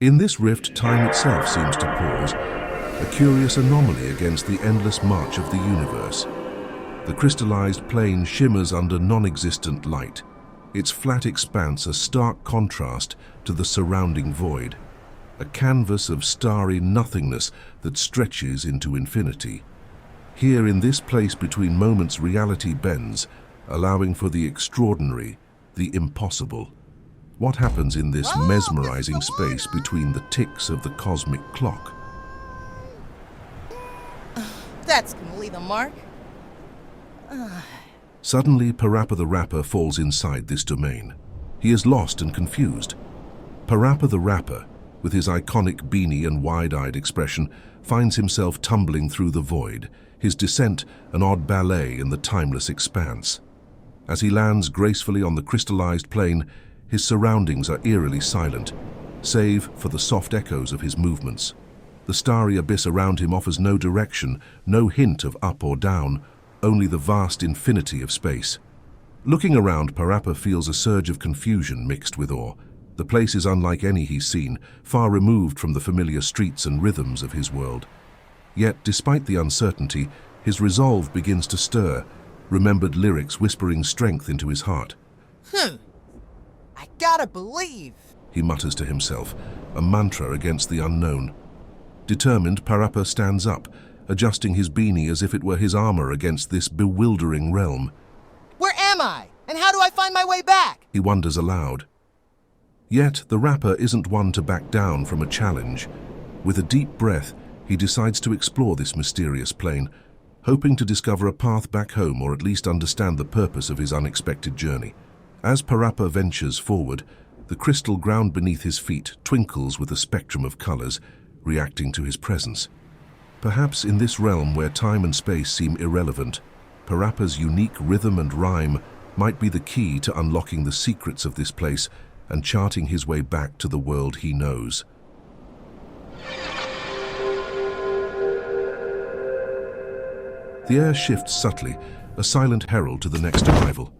In this rift, time itself seems to pause, a curious anomaly against the endless march of the universe. The crystallized plane shimmers under non-existent light, its flat expanse a stark contrast to the surrounding void, a canvas of starry nothingness that stretches into infinity. Here in this place between moments, reality bends, allowing for the extraordinary, the impossible. What happens in this mesmerizing space between the ticks of the cosmic clock? That's gonna leave a mark. Suddenly, Parappa the Rapper falls inside this domain. He is lost and confused. Parappa the Rapper, with his iconic beanie and wide-eyed expression, finds himself tumbling through the void, his descent an odd ballet in the timeless expanse. As he lands gracefully on the crystallized plane, his surroundings are eerily silent, save for the soft echoes of his movements. The starry abyss around him offers no direction, no hint of up or down, only the vast infinity of space. Looking around, Parappa feels a surge of confusion mixed with awe. The place is unlike any he's seen, far removed from the familiar streets and rhythms of his world. Yet, despite the uncertainty, his resolve begins to stir, remembered lyrics whispering strength into his heart. I gotta believe. He mutters to himself, a mantra against the unknown. Determined, Parappa stands up, adjusting his beanie as if it were his armor against this bewildering realm. Where am I? And how do I find my way back? He wonders aloud. Yet, the rapper isn't one to back down from a challenge. With a deep breath, he decides to explore this mysterious plane, hoping to discover a path back home or at least understand the purpose of his unexpected journey. As Parappa ventures forward, the crystal ground beneath his feet twinkles with a spectrum of colors, reacting to his presence. Perhaps in this realm where time and space seem irrelevant, Parappa's unique rhythm and rhyme might be the key to unlocking the secrets of this place and charting his way back to the world he knows. The air shifts subtly, a silent herald to the next arrival.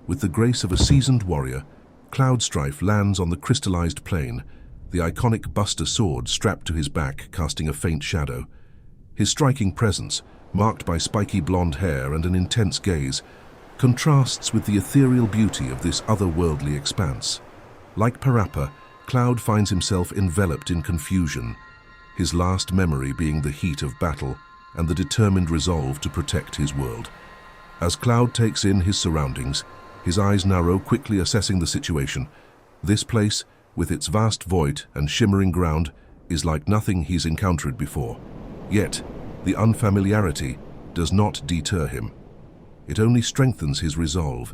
With the grace of a seasoned warrior, Cloudstrife lands on the crystallized plane, the iconic Buster sword strapped to his back casting a faint shadow. His striking presence, marked by spiky blonde hair and an intense gaze, contrasts with the ethereal beauty of this otherworldly expanse. Like Parappa, Cloud finds himself enveloped in confusion, his last memory being the heat of battle and the determined resolve to protect his world. As Cloud takes in his surroundings, his eyes narrow, quickly assessing the situation. This place, with its vast void and shimmering ground, is like nothing he's encountered before. Yet, the unfamiliarity does not deter him. It only strengthens his resolve.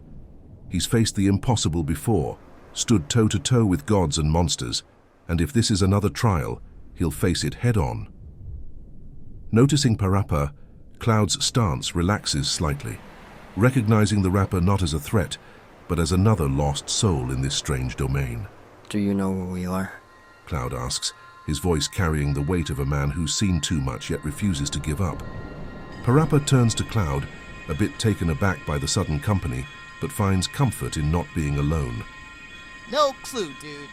He's faced the impossible before, stood toe-to-toe with gods and monsters, and if this is another trial, he'll face it head-on. Noticing Parappa, Cloud's stance relaxes slightly, recognizing the rapper not as a threat, but as another lost soul in this strange domain. Do you know where we are? Cloud asks, his voice carrying the weight of a man who's seen too much yet refuses to give up. Parappa turns to Cloud, a bit taken aback by the sudden company, but finds comfort in not being alone. No clue, dude.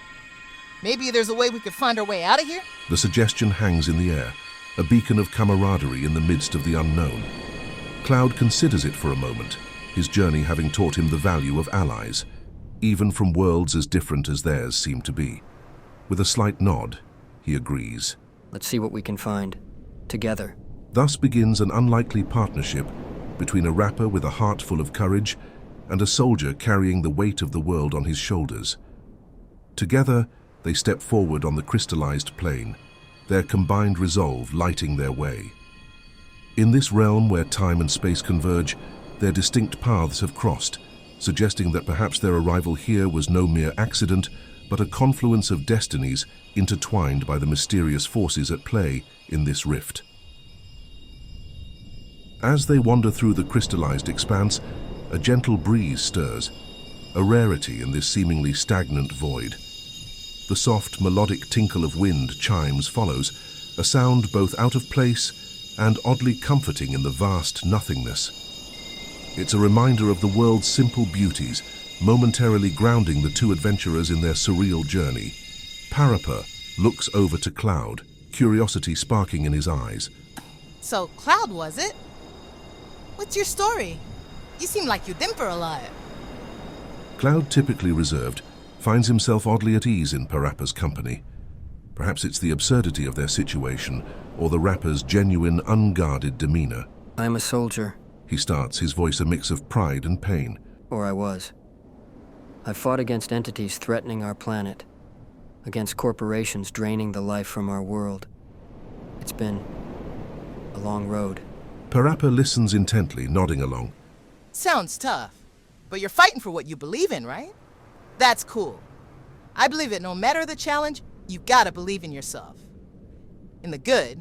Maybe there's a way we could find our way out of here? The suggestion hangs in the air, a beacon of camaraderie in the midst of the unknown. Cloud considers it for a moment, his journey having taught him the value of allies, even from worlds as different as theirs seem to be. With a slight nod, he agrees. Let's see what we can find, together. Thus begins an unlikely partnership between a rapper with a heart full of courage and a soldier carrying the weight of the world on his shoulders. Together, they step forward on the crystallized plane, their combined resolve lighting their way. In this realm where time and space converge, their distinct paths have crossed, suggesting that perhaps their arrival here was no mere accident, but a confluence of destinies intertwined by the mysterious forces at play in this rift. As they wander through the crystallized expanse, a gentle breeze stirs, a rarity in this seemingly stagnant void. The soft, melodic tinkle of wind chimes follows, a sound both out of place and oddly comforting in the vast nothingness. It's a reminder of the world's simple beauties, momentarily grounding the two adventurers in their surreal journey. Parappa, looks over to Cloud, curiosity sparking in his eyes. So, Cloud, was it? What's your story? You seem like you've been for a lot. Cloud, typically reserved, finds himself oddly at ease in Parappa's company. Perhaps it's the absurdity of their situation, or the rapper's genuine, unguarded demeanor. I'm a soldier. He starts, his voice a mix of pride and pain. Or I was. I've fought against entities threatening our planet, against corporations draining the life from our world. It's been a long road. Parappa listens intently, nodding along. Sounds tough, but you're fighting for what you believe in, right? That's cool. I believe that no matter the challenge, you gotta believe in yourself. In the good.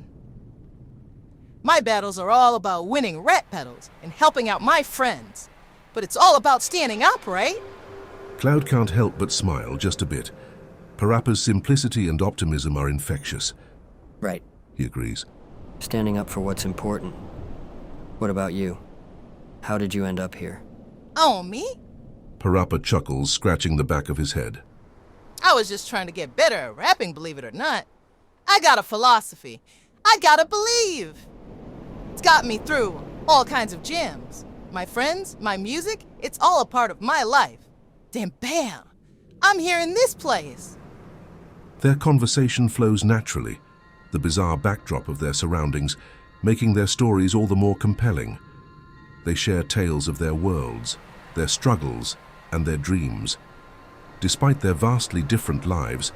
My battles are all about winning rat pedals and helping out my friends. But it's all about standing up, right? Cloud can't help but smile just a bit. Parappa's simplicity and optimism are infectious. Right. He agrees. Standing up for what's important. What about you? How did you end up here? Oh, me? Parappa chuckles, scratching the back of his head. I was just trying to get better at rapping, believe it or not. I got a philosophy. I gotta believe. It's got me through all kinds of jams. My friends, my music, it's all a part of my life. Then bam, I'm here in this place. Their conversation flows naturally, the bizarre backdrop of their surroundings making their stories all the more compelling. They share tales of their worlds, their struggles, and their dreams. Despite their vastly different lives,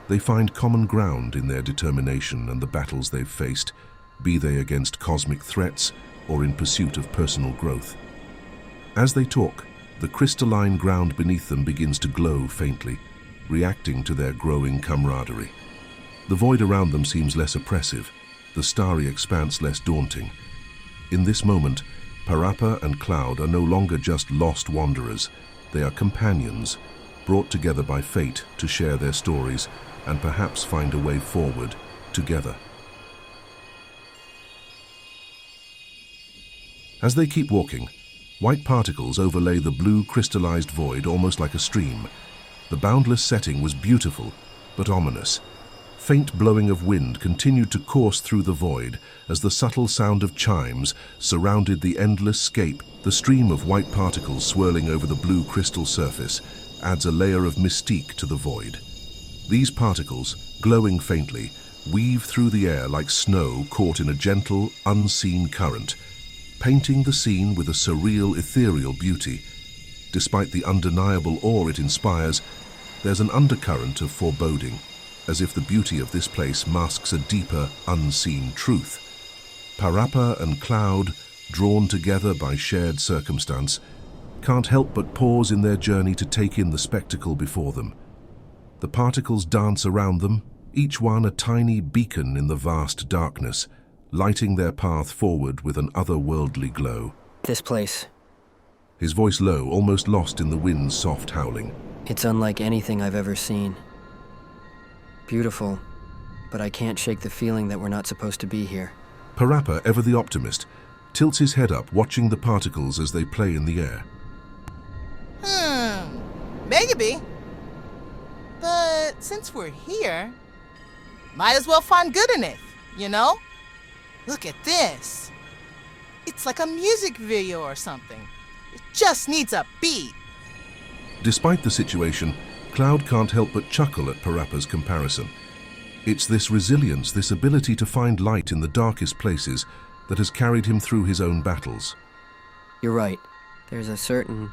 they find common ground in their determination and the battles they've faced, be they against cosmic threats or in pursuit of personal growth. As they talk, the crystalline ground beneath them begins to glow faintly, reacting to their growing camaraderie. The void around them seems less oppressive, the starry expanse less daunting. In this moment, Parappa and Cloud are no longer just lost wanderers. They are companions, brought together by fate to share their stories and perhaps find a way forward together. As they keep walking, white particles overlay the blue crystallized void almost like a stream. The boundless setting was beautiful, but ominous. Faint blowing of wind continued to course through the void as the subtle sound of chimes surrounded the endless scape. The stream of white particles swirling over the blue crystal surface adds a layer of mystique to the void. These particles, glowing faintly, weave through the air like snow caught in a gentle, unseen current, painting the scene with a surreal, ethereal beauty. Despite the undeniable awe it inspires, there's an undercurrent of foreboding, as if the beauty of this place masks a deeper, unseen truth. Parappa and Cloud, drawn together by shared circumstance, can't help but pause in their journey to take in the spectacle before them. The particles dance around them, each one a tiny beacon in the vast darkness, lighting their path forward with an otherworldly glow. This place. His voice low, almost lost in the wind's soft howling. It's unlike anything I've ever seen. Beautiful, but I can't shake the feeling that we're not supposed to be here. Parappa, ever the optimist, tilts his head up, watching the particles as they play in the air. Maybe. But since we're here, might as well find good in it, you know? Look at this. It's like a music video or something. It just needs a beat. Despite the situation, Cloud can't help but chuckle at Parappa's comparison. It's this resilience, this ability to find light in the darkest places that has carried him through his own battles. You're right. There's a certain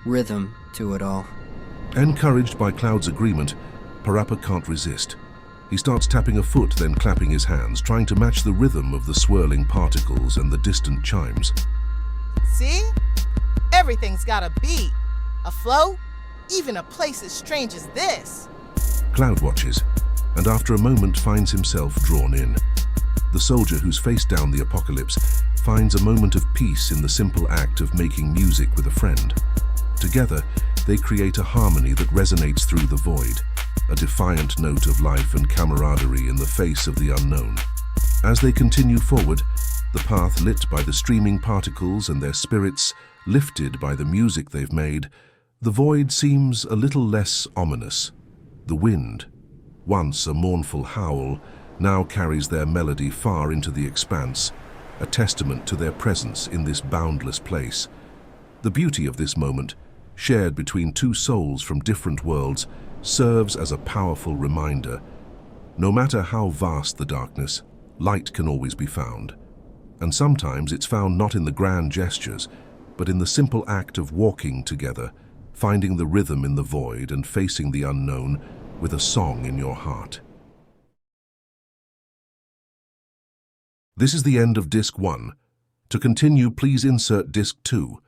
rhythm to it all. Encouraged by Cloud's agreement, Parappa can't resist. He starts tapping a foot, then clapping his hands, trying to match the rhythm of the swirling particles and the distant chimes. See? Everything's got a beat, a flow, even a place as strange as this. Cloud watches, and after a moment finds himself drawn in. The soldier who's faced down the apocalypse finds a moment of peace in the simple act of making music with a friend. Together, they create a harmony that resonates through the void, a defiant note of life and camaraderie in the face of the unknown. As they continue forward, the path lit by the streaming particles and their spirits lifted by the music they've made, the void seems a little less ominous. The wind, once a mournful howl, now carries their melody far into the expanse, a testament to their presence in this boundless place. The beauty of this moment, shared between two souls from different worlds, serves as a powerful reminder. No matter how vast the darkness, light can always be found. And sometimes it's found not in the grand gestures, but in the simple act of walking together, finding the rhythm in the void and facing the unknown with a song in your heart. This is the end of Disc 1. To continue, please insert Disc 2.